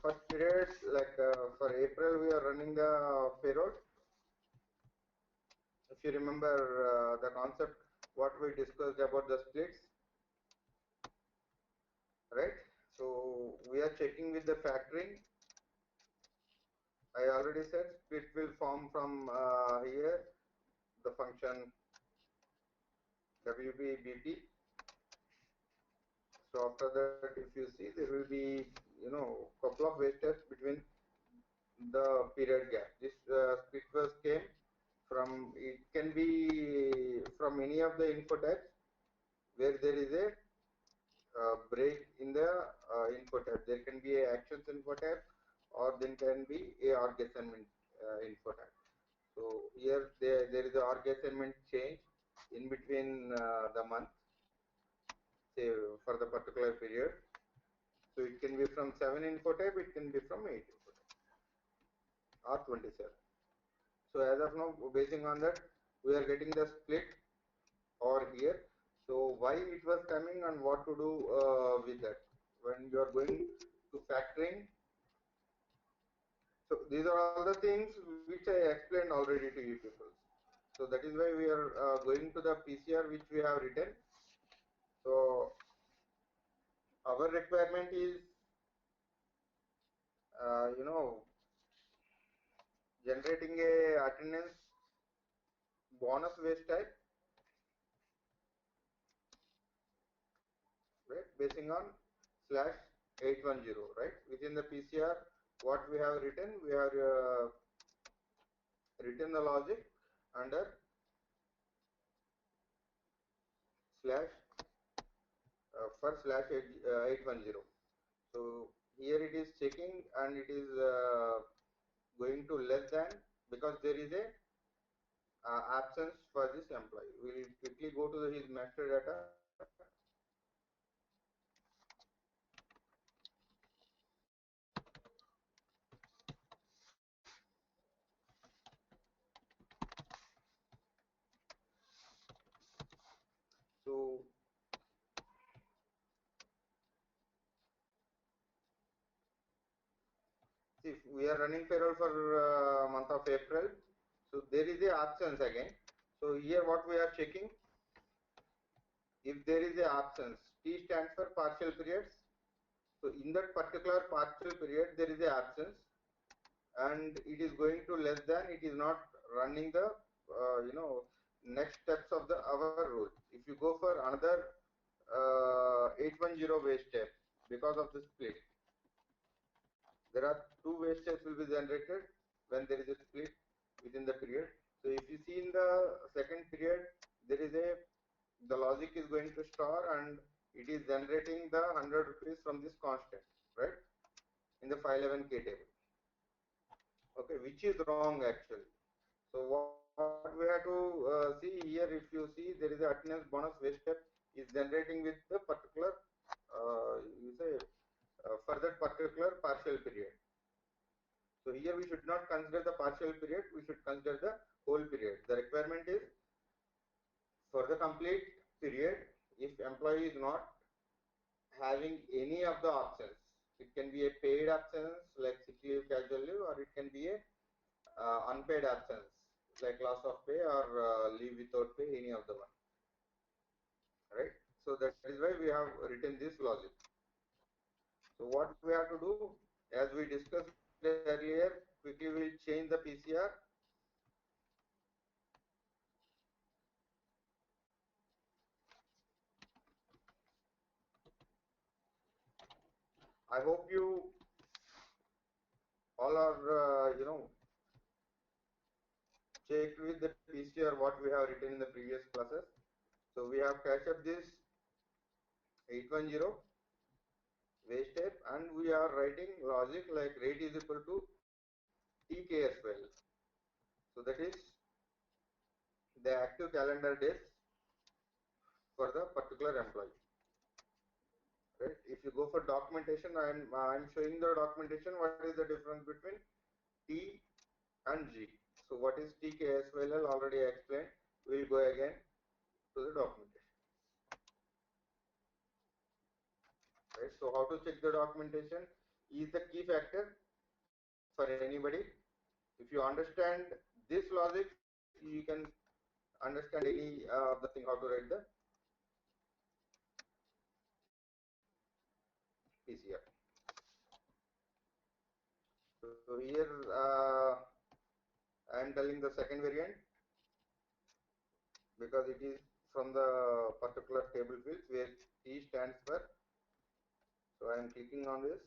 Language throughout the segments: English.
first period, like for April, we are running the payroll. If you remember the concept, what we discussed about the splits, right? So we are checking with the factoring. I already said split will form from here the function WBBP. So after that, if you see, there will be couple of wastes between the period gap. This split was came from, it can be from any of the info types where there is a break in the info type. There can be a actions info type, or there can be a org assignment info type. So here there is a org assignment change in between the month, say for the particular period. So it can be from 7 info type, it can be from 8 info type, or 27. So as of now, basing on that, we are getting the split over here. So why it was coming and what to do with that when you are going to factoring. So these are all the things which I explained already to you people. So that is why we are going to the PCR which we have written. So our requirement is generating a attendance bonus waste type, right, basing on slash 810, right. Within the PCR, what we have written, we have written the logic under slash for slash 810. So here it is checking and it is going to less than, because there is a absence for this employee. We will quickly go to his master data. So see, we are running payroll for month of April. So there is a absence again. So here what we are checking, if there is a absence, T stands for partial periods. So in that particular partial period, there is a absence, and it is going to less than, it is not running the next steps of the our rule. If you go for another 810 waste step, because of the split, there are two waste steps will be generated when there is a split within the period. So if you see in the second period, there is a, the logic is going to store and it is generating the 100 rupees from this constant, right, in the 511K table. Okay, which is wrong actually. So what we have to see here, if you see, there is a attendance bonus waste step is generating with the particular you say for that particular partial period. So here we should not consider the partial period, we should consider the whole period. The requirement is for the complete period, if employee is not having any of the options, it can be a paid absence like sick leave, casual leave, or it can be a unpaid absence like loss of pay or leave without pay, any of the one, right. So that is why we have written this logic. So what we have to do, as we discussed earlier, quickly we will change the PCR. I hope you all are checked with the PCR what we have written in the previous classes. So we have catch up this 810 waste type, and we are writing logic like rate is equal to TK as well. So that is the active calendar days for the particular employee. Right? If you go for documentation, I'm showing the documentation. What is the difference between T and G? So what is TKSVL already explained. We'll go again to the documentation. Right? So how to check the documentation? is the key factor for anybody. If you understand this logic, you can understand any of the thing how to write the PCR. So here I am telling the second variant because it is from the particular table fields where T stands for. So I am clicking on this.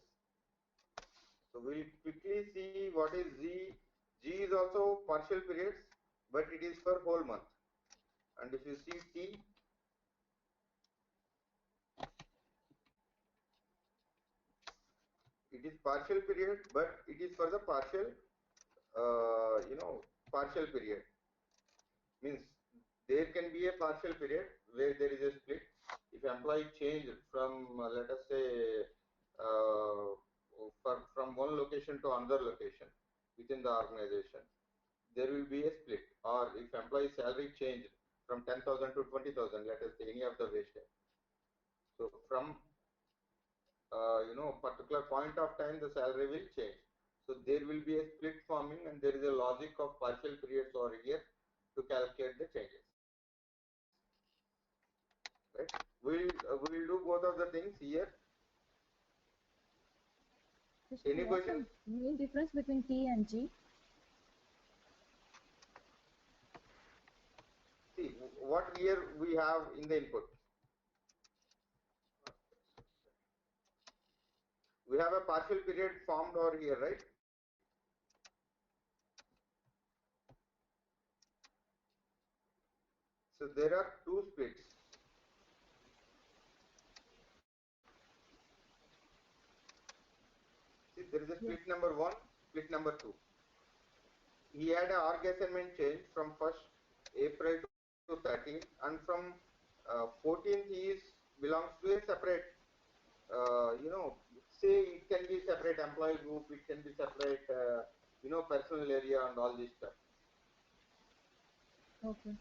So we'll quickly see what is G. G is also partial periods, but it is for whole month. And if you see T, it is partial period, but it is for the partial, partial period. Means there can be a partial period where there is a split. If employee change from, let us say, from one location to another location within the organization, there will be a split. Or if employee salary changed from 10,000 to 20,000, let us say any of the wastage. So from particular point of time, the salary will change. So there will be a split forming, and there is a logic of partial periods over here to calculate the changes. Right? We'll do both of the things here. Any What's questions? the main difference between T and G? See what here we have in the input. We have a partial period formed over here, right? So there are two splits. See, there is a split number 1, split number 2. He had an org assignment change from 1st April to 13th, and from 14th he belongs to a separate, say it can be separate employee group, it can be separate, personal area and all this stuff. Okay.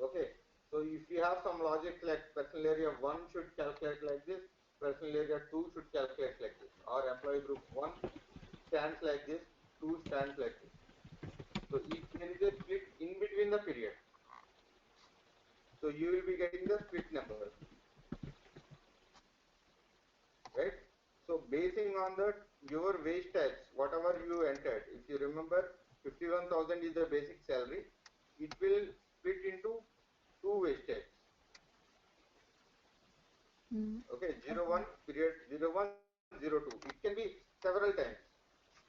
Okay. So if you have some logic like personal area 1 should calculate like this, personal area 2 should calculate like this, or employee group 1 stands like this, 2 stands like this. So if there is a split in between the period, so you will be getting the split number, right? So basing on that, your wage types, whatever you entered, if you remember 51,000 is the basic salary, it will split into two wage types. Okay, 01 period 01, 02. It can be several times.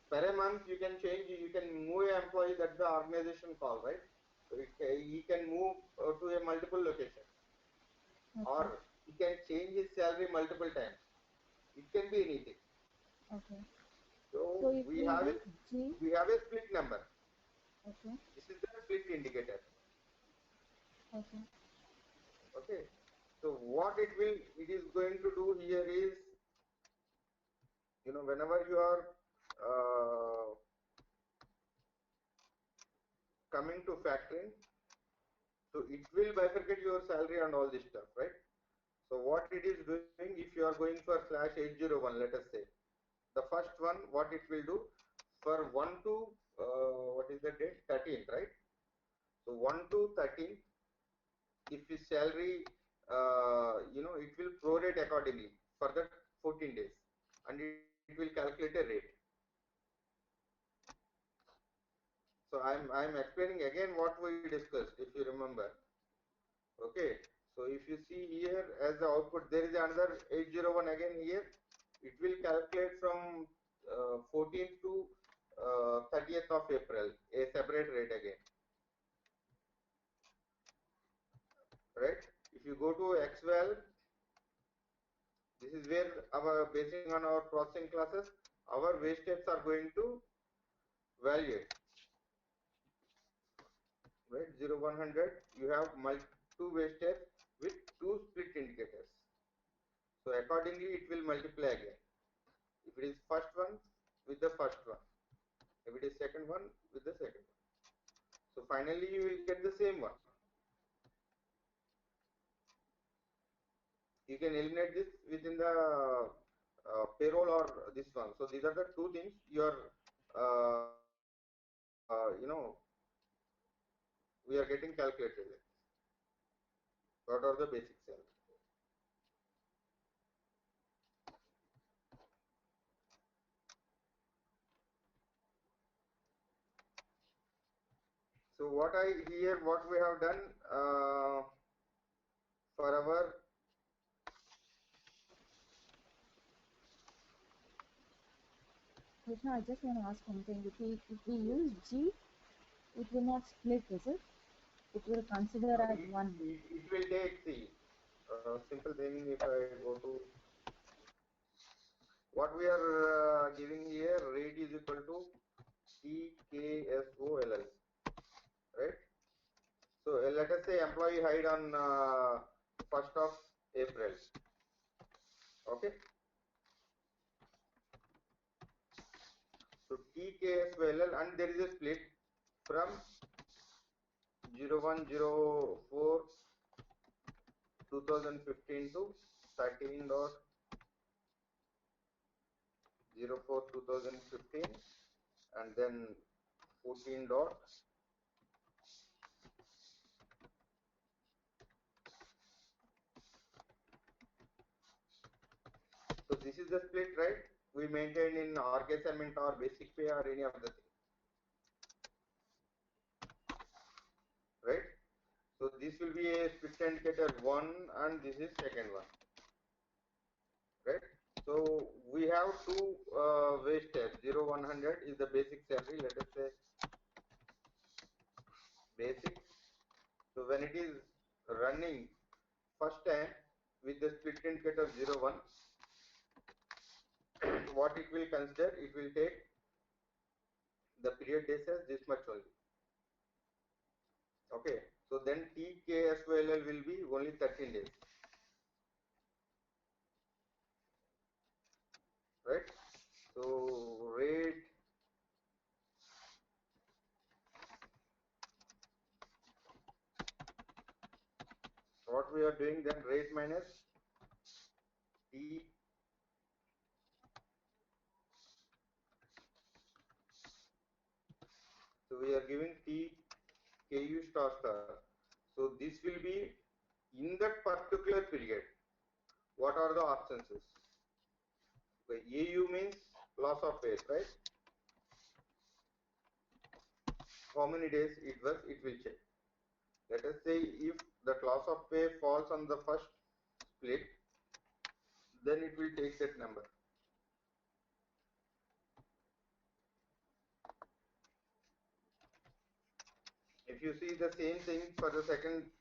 Per a month you can change, you can move an employee, that's the organization call, right? So he can move to a multiple location. Okay. Or he can change his salary multiple times. It can be anything. Okay. So if we have a split number. Okay. This is the split indicator. Okay. Okay. So what it is going to do here is, whenever you are coming to factoring, so it will bifurcate your salary and all this stuff, right? So what it is doing, if you are going for /801, let us say, the first one, what it will do, for 1 to, what is the date, 13th, right? So 1 to 13th, if his salary, it will prorate accordingly for the 14 days, and it will calculate a rate. So I'm explaining again what we discussed, if you remember. Okay, so if you see here as the output, there is another 801 again here. It will calculate from 14th to 30th of April, a separate rate again. Right? If you go to XVAL, this is where our, basing on our processing classes, our wage steps are going to evaluate. Right? 0, 100, you have two wage steps with two split indicators. So accordingly, it will multiply again. If it is first one, with the first one. If it is second one, with the second one. So finally, you will get the same one. You can eliminate this within the payroll or this one. So these are the two things you are, we are getting calculated. What are the basic salary? So what we have done for our Krishna, I just want to ask something. If we use G, it will not split, is it? It will consider as one. it will take, see, simple thing. If I go to what we are giving here, rate is equal to TKSOLL, right? So let us say employee hired on 1st of April. Okay. So TKSOLL, and there is a split from 0104 2015 to 13.04 2015, and then 14 dot. So this is the split, right? We maintain in org assignment or basic pay or any of the thing, right? So this will be a split indicator 1, and this is second one, right? So we have two wage steps. 0 100 is the basic salary. Let us say basic. So when it is running first time with the split indicator 0 1, what it will consider? It will take the period days as this much only. Okay. So then TKSOLL will be only 13 days. Right? So rate what we are doing, then rate minus T, so we are giving T KU star star. So this will be in that particular period. What are the absences? Okay, AU means loss of pay, right? How many days it was, it will check. Let us say if that loss of pay falls on the first split, then it will take that number. If you see the same thing for the second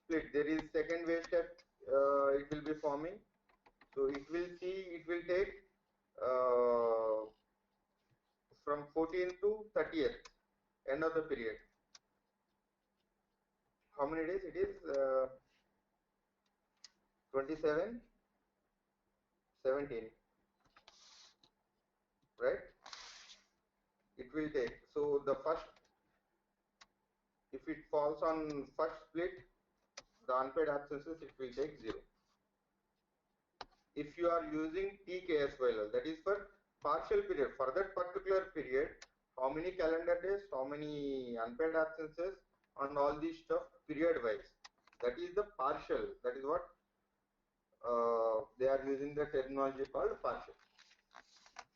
split, there is second wave step, it will be forming. So it will see, it will take from 14th to 30th, end of the period. How many days it is? 27, 17, right? It will take. So the first, if it falls on first split, the unpaid absences, it will take 0. If you are using TKSOLL, that is for partial period, for that particular period, how many calendar days, how many unpaid absences, and all this stuff period wise. That is the partial. That is what they are using the terminology called partial.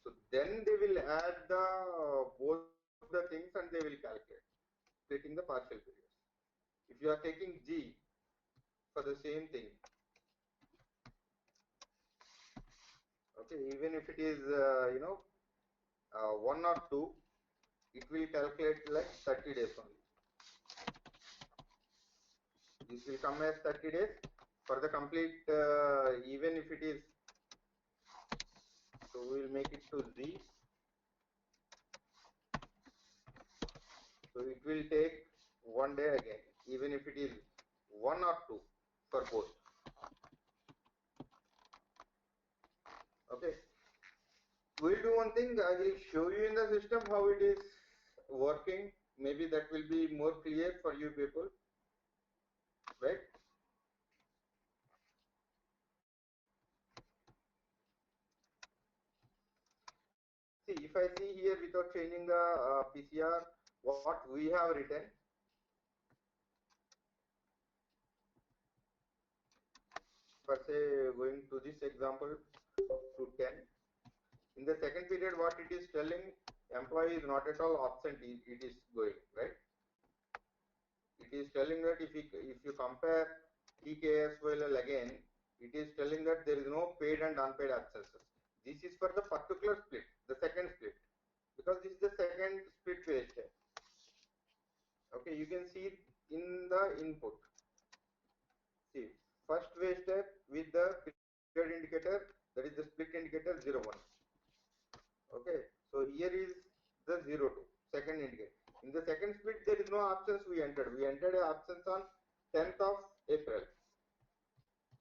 So then they will add the both the things and they will calculate, splitting the partial periods. If you are taking G for the same thing, okay, even if it is 1 or 2, it will calculate like 30 days only. This will come as 30 days for the complete, even if it is, so we will make it to Z. So it will take 1 day again, even if it is 1 or 2 for both. Okay. We'll do one thing. I will show you in the system how it is working. Maybe that will be more clear for you people, right? if I see here without changing the PCR, what we have written, per se going to this example to 10, in the second period what it is telling, employee is not at all absent, it is going, right? It is telling that if you compare TKSYL again, it is telling that there is no paid and unpaid absences. This is for the particular split, the second split, because this is the second split wasted. Okay, you can see in the input. See, first wasted with the period indicator, that is the split indicator 01. Okay, so here is the 02, second indicator. In the second split, there is no absence we entered. We entered an absence on 10th of April.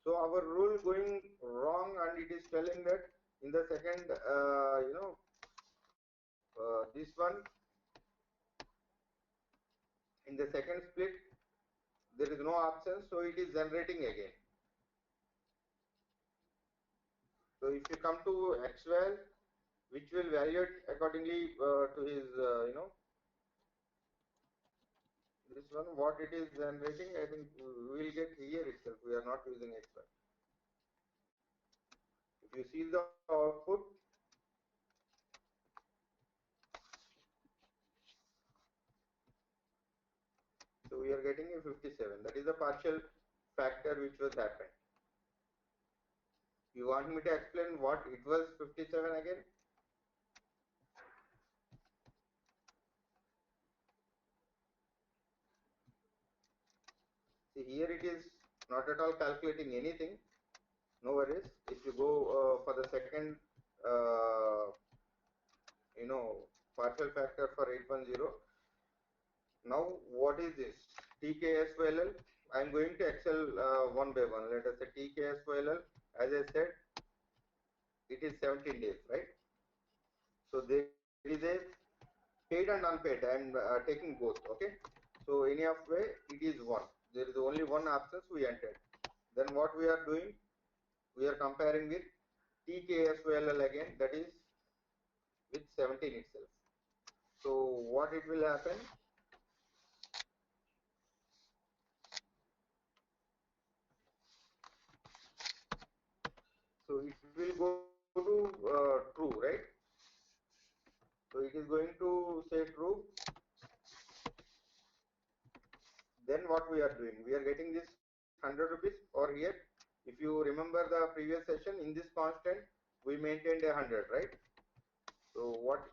So our rule going wrong, and it is telling that in the second, this one, in the second split, there is no absence, so it is generating again. So if you come to XVAL, which will evaluate accordingly to his, this one, what it is generating, I think we will get here itself. We are not using XVAL. If you see the output, so we are getting a 57. That is the partial factor which was happened. You want me to explain what it was 57 again? See, here it is not at all calculating anything. No worries. If you go for the second, partial factor for 810. Now, what is this? TKSYL. I'm going to Excel one by one. Let us say TKSYL. As I said, it is 17 days, right? So there is a paid and unpaid. I'm taking both. Okay. So any of way, it is one. There is only one absence we entered. Then what we are doing? We are comparing with TKSYL again. That is with 17 itself. So what it will happen? So it will go to true, right? So it is going to say true. Then what we are doing? We are getting this 100 rupees, or here, if you remember the previous session, in this constant, we maintained 100, right? So what,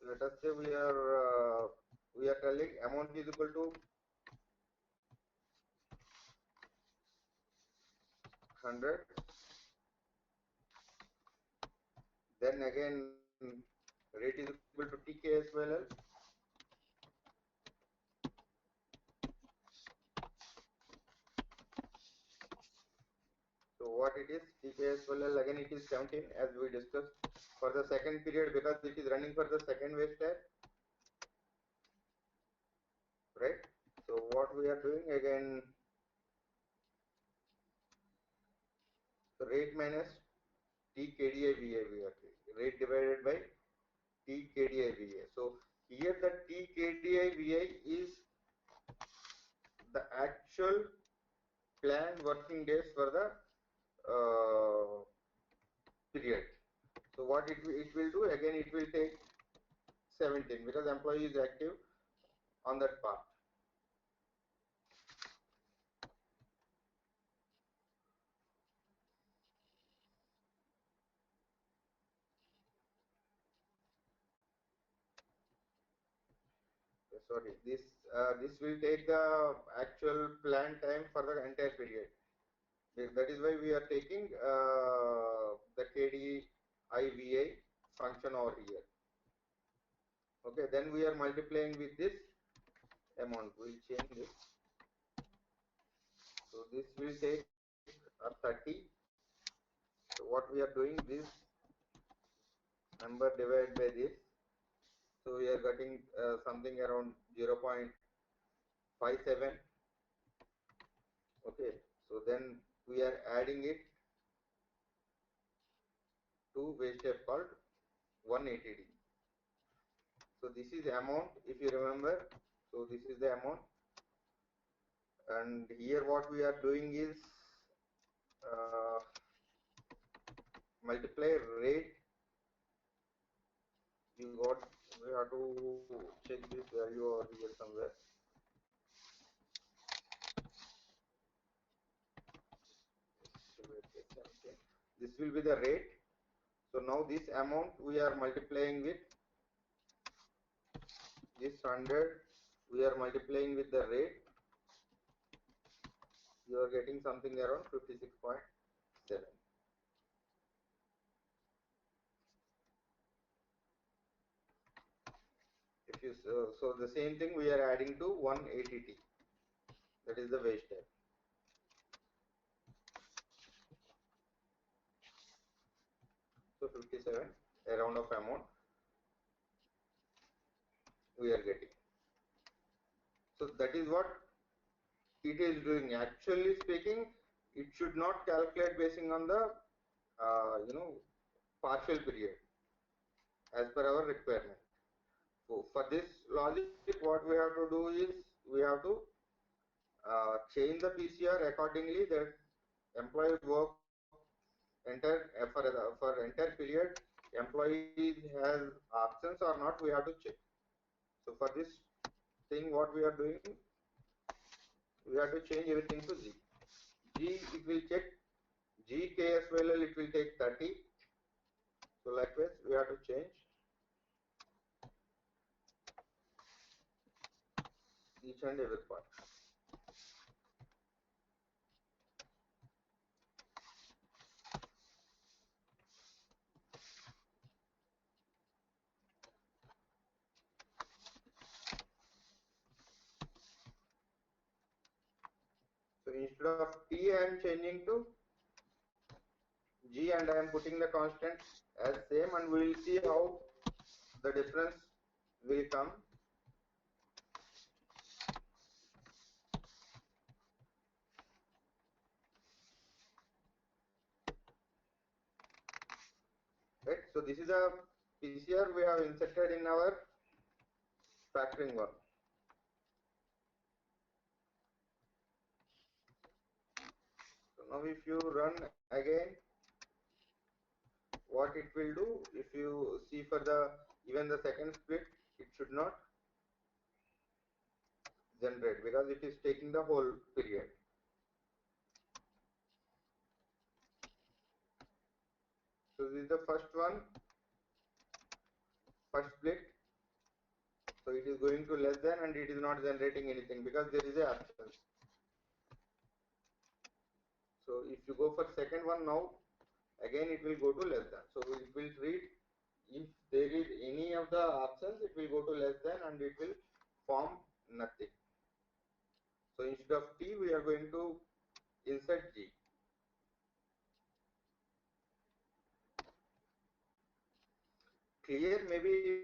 let us say we are telling amount is equal to 100. Then again, rate is equal to TKSYL. So what it is, TKSYL again it is 17 as we discussed for the second period, because it is running for the second wage tag, right? So what we are doing again, rate minus TKDI-VA we are taking, rate divided by TKDI-VA. So here the TKDI-VA is the actual planned working days for the period. So what it will do, again it will take 17 because employee is active on that part. Sorry, this will take the actual planned time for the entire period. That is why we are taking the KDIVA function over here. Okay, then we are multiplying with this amount. We'll change this. So this will take a 30. So what we are doing, this number divided by this. So we are getting something around 0.57. Okay, so then we are adding it to wage step called 180D. So this is amount, if you remember. So this is the amount, and here what we are doing is uh, multiply rate. We have to check this value over here somewhere. This will be the rate. So now this amount we are multiplying with this 100, we are multiplying with the rate. You are getting something around 56.7. If you so the same thing we are adding to 180T. That is the waste time. So 57, a round of amount we are getting. So that is what it is doing. Actually speaking, it should not calculate basing on the partial period as per our requirement. So for this logic, what we have to do is we have to change the PCR accordingly that employee work for entire period employees has absence or not, we have to check. So for this thing what we are doing, we have to change everything to G. G it will check G KSYL it will take 30. So likewise we have to change each and every part. So instead of T I am changing to G and I am putting the constant as same, and we will see how the difference will come. Right. So this is a PCR we have inserted in our factoring one. So now if you run again, what it will do, if you see for the even the second split, it should not generate because it is taking the whole period. So this is the first one, first split. So it is going to less than and it is not generating anything because there is a absence. So if you go for second one now, again it will go to less than. So it will read if there is any of the absence, it will go to less than and it will form nothing. So instead of T, we are going to insert G. Clear? Maybe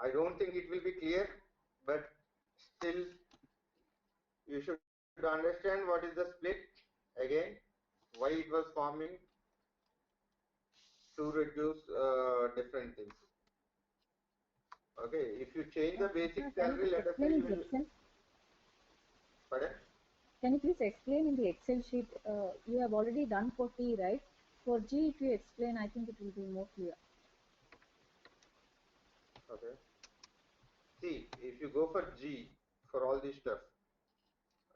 I don't think it will be clear, but still you should understand what is the split again, why it was forming to reduce different things. Okay, if you change the basic Can you salary, please let us say explain you in the will. Excel? Pardon? Can you please explain in the Excel sheet? You have already done for T, right? For G, if you explain, I think it will be more clear. Okay. See, if you go for G for all this stuff,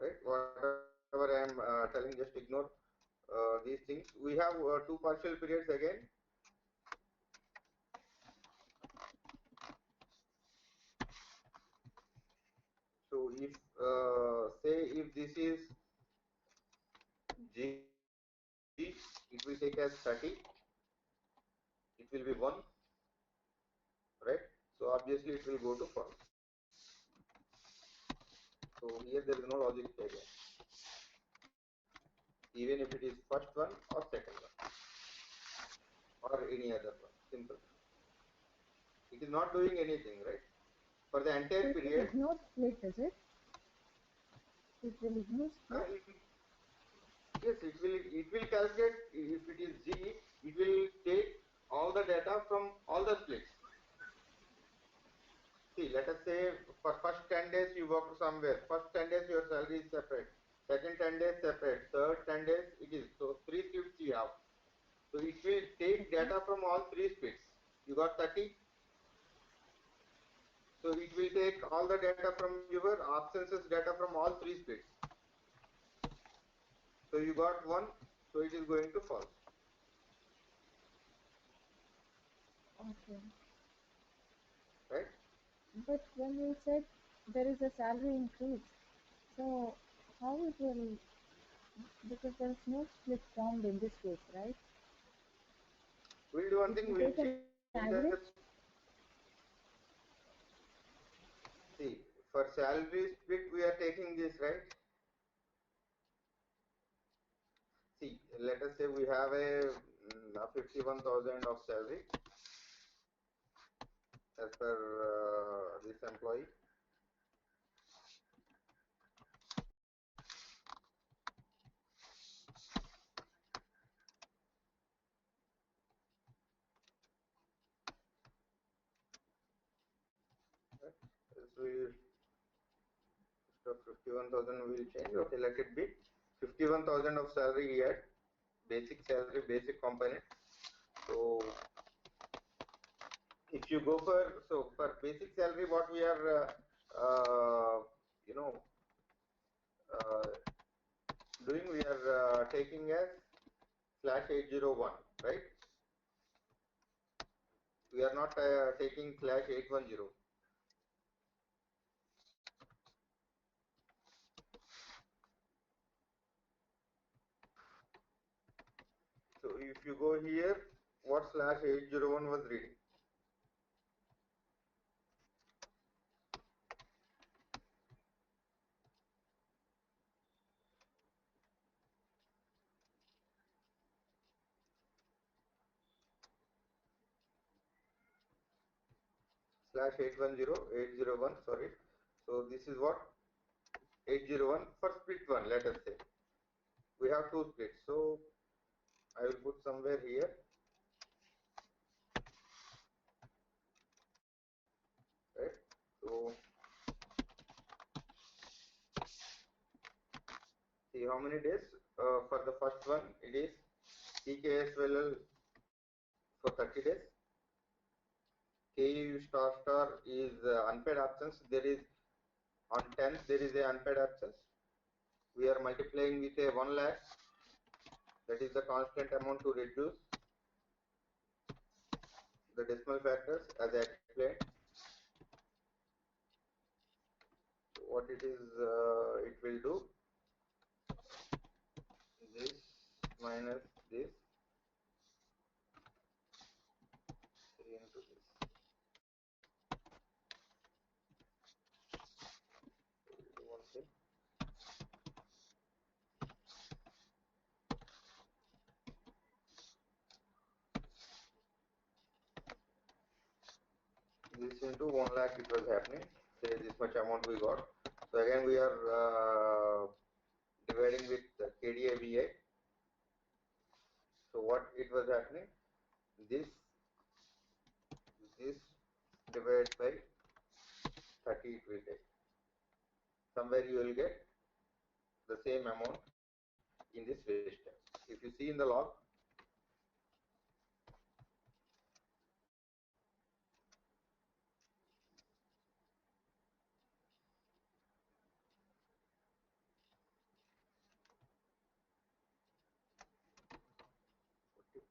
right? Whatever I am telling, just ignore these things. We have two partial periods again. So if say if this is G, it will take as 30. It will be 1, right? So obviously it will go to false. So here there is no logic again, even if it is first one or second one or any other one. Simple. It is not doing anything, right? For the entire So it will period. ignore split, is it? It will ignore split. Yes, it will calculate if it is G, it will take all the data from all the splits. See, let us say for first 10 days you work somewhere. First 10 days your salary is separate. Second 10 days separate. Third 10 days it is. So 3 shifts you have. So it will take data from all 3 shifts. You got 30. So it will take all the data from your absences data from all 3 shifts. So you got 1. So it is going to false. Okay. Right? But when you said there is a salary increase, so how it will, because there is no split formed in this case, right? We'll do one If thing, you we'll take an change average, the, see, for salary split we are taking this, right? See, let us say we have a 51,000 of salary as per this employee. So we, so 51,000 will change. Okay, let it be 51,000 of salary he had, basic salary, basic component. So if you go for, so for basic salary, what we are, you know, uh, doing, we are taking as /801, right? We are not taking /810. So if you go here, what /801 was reading? /810, sorry. So this is what? 801 for split 1, let us say. We have 2 splits. So I will put somewhere here. Right? So see how many days? For the first one, it is TKSLL for 30 days. KU star star is unpaid absence. There is on 10th there is a unpaid absence. We are multiplying with a 1 lakh. That is the constant amount to reduce the decimal factors as I explained. So what it is, it will do this minus this 3 into this. Do one thing. This into 1 lakh it was happening. Say this much amount we got. So again we are dividing with KDAVA. So what it was happening? This divided by 30 it will take. Somewhere you will get the same amount in this waste time. If you see in the log,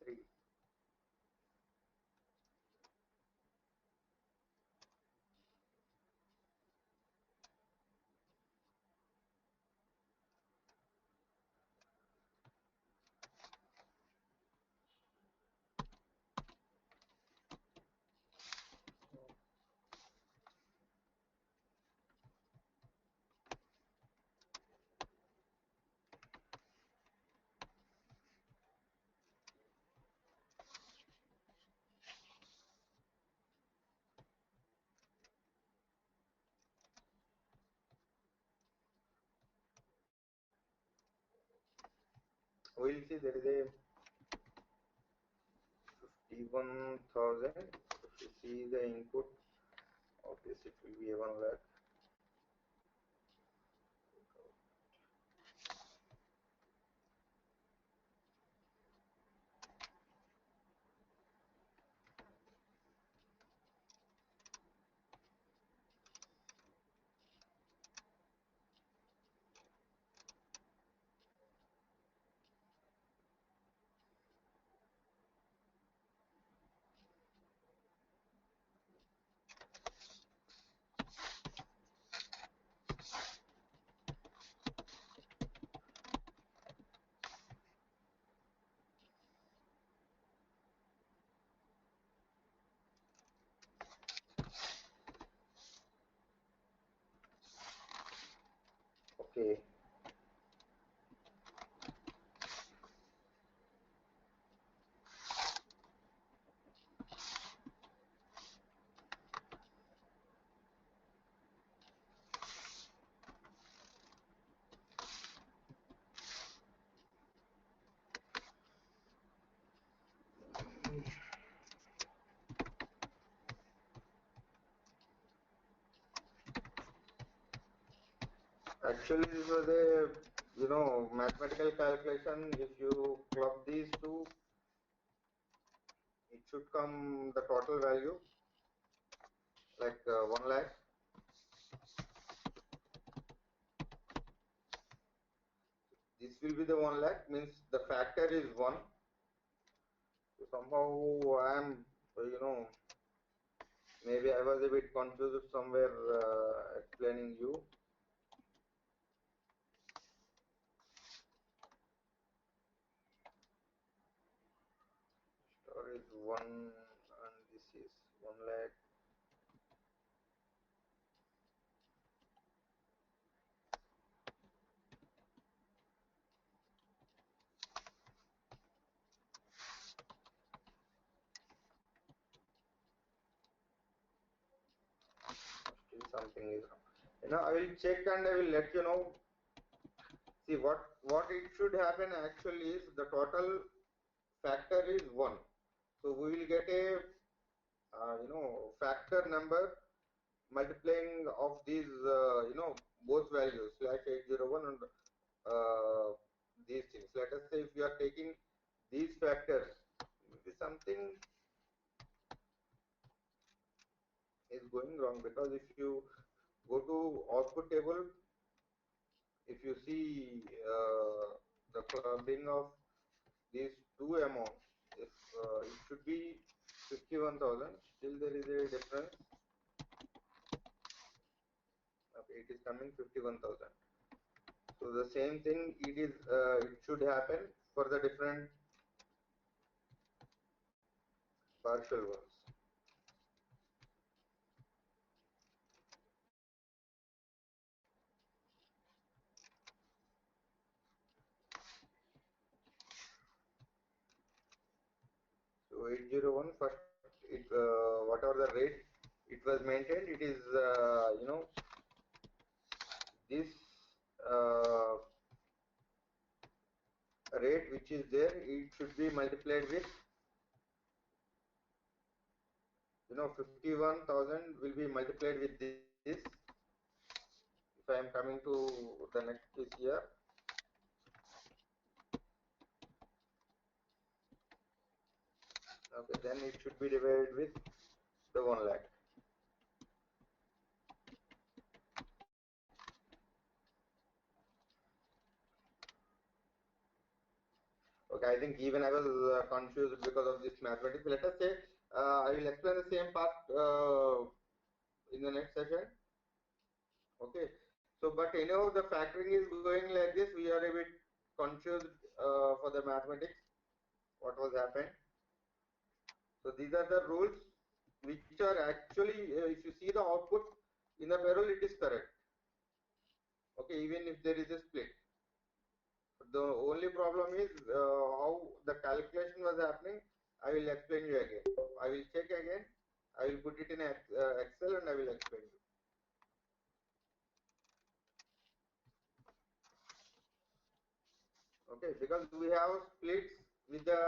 three. We'll see there is a 51,000. If you see the input Obviously it will be a 1 lakh. Okay. Actually, this was a mathematical calculation. If you club these two, it should come the total value like 1 lakh. This will be the 1 lakh, means the factor is 1. So somehow I am, maybe I was a bit confused somewhere explaining you. Star is 1 and this is 1 lakh. Still something is wrong. I will check and I will let you know. See what it should happen actually is the total factor is 1. So we will get a factor number multiplying of these both values /801 and these things. Let us say if you are taking these factors, maybe something is going wrong, because if you go to output table, if you see the clubbing of these two amounts, if it should be 51,000, still there is a difference. Okay, it is coming 51,000. So the same thing it should happen for the different partial ones. So 801 first, whatever the rate it was maintained, it is this uh, rate which is there, it should be multiplied with 51,000 will be multiplied with this. If I am coming to the next case here, okay, then it should be divided with the 1 lakh. Okay, I think even I was confused because of this mathematics. Let us say I will explain the same part in the next session. Okay, so but anyhow the factoring is going like this. We are a bit confused for the mathematics. What was happened? So these are the rules which are actually, if you see the output in the payroll, it is correct. Okay, even if there is a split. The only problem is how the calculation was happening. I will explain you again. I will check again. I will put it in Excel and I will explain you. Okay, because we have splits with the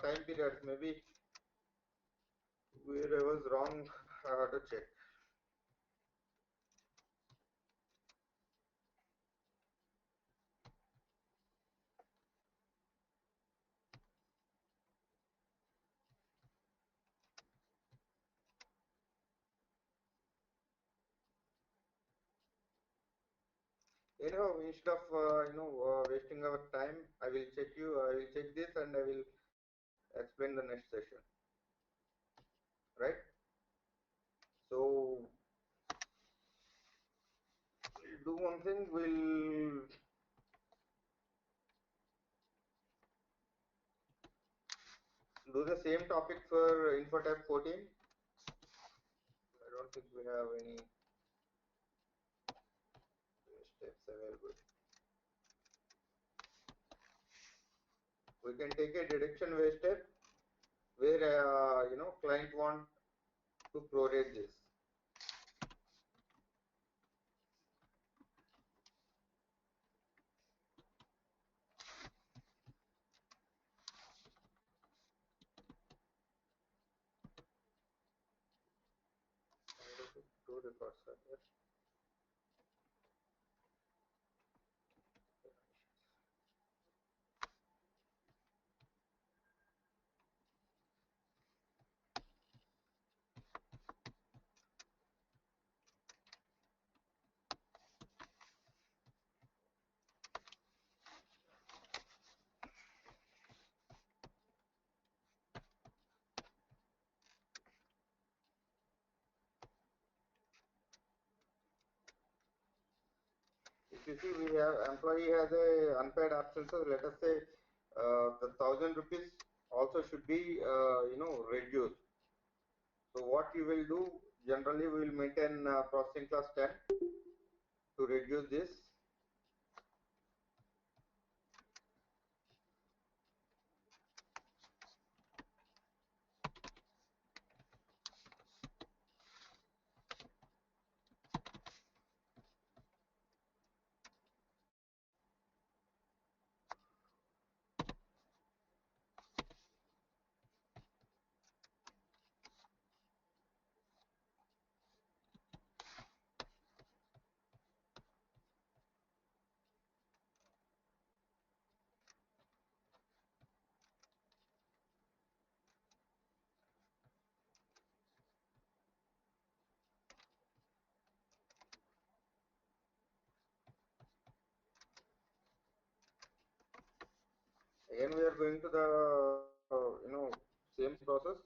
time periods. Maybe where I was wrong to check. Instead of wasting our time, I will check this, and I will explain the next session, right? So we'll do one thing. We'll do the same topic for InfoTab 14. I don't think we have any steps available. We can take a deduction waste step where client want to prorate this. Two records are there. If you see, we have employee has a unpaid absence. So let us say the 1,000 rupees also should be reduced. So what you will do, generally we will maintain processing class 10 to reduce this. Again, we are going to the same process.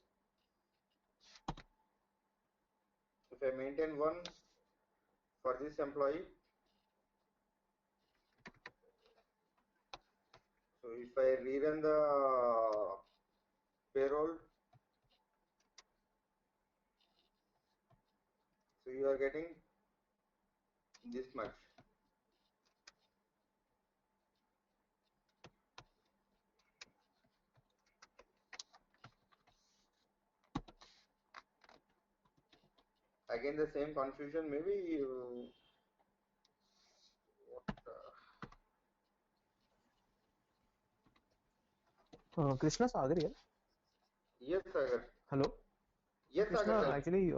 If I maintain one for this employee, so if I rerun the payroll, so you are getting this much. Again, the same confusion. Maybe what? Krishna Sagar here. Yes, Sagar. Hello. So Yes, Krishna, Sagar. actually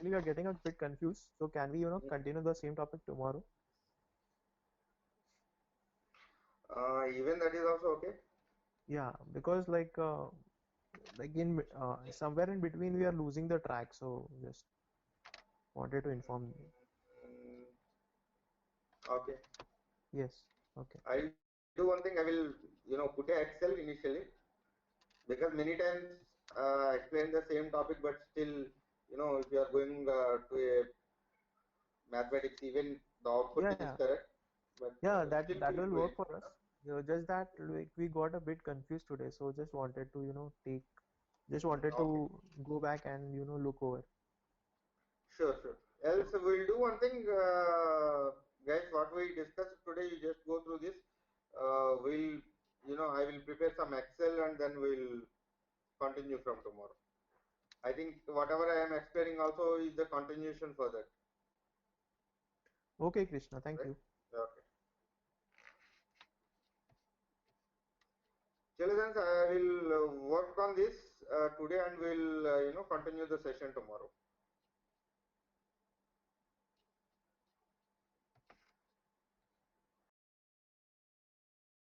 we are getting a bit confused. So can we, continue the same topic tomorrow? Even that is also okay. Yeah, because like in somewhere in between we are losing the track. So just wanted to inform you. Mm, okay. Yes. Okay. I'll do one thing. I will, put a Excel initially because many times explain the same topic, but still, if you are going to a mathematics, even the output Yeah, is yeah, correct, but yeah. That still that feel will free. work for us. Just that like we got a bit confused today. So just wanted to just wanted Okay, to go back and look over. sure, sure. Else, we'll do one thing, guys. What we discussed today, you just go through this. I will prepare some Excel and then we'll continue from tomorrow. I think whatever I am explaining also is the continuation for that, Okay, Krishna. Thank right? you. Okay. Children, I will work on this today and we'll continue the session tomorrow.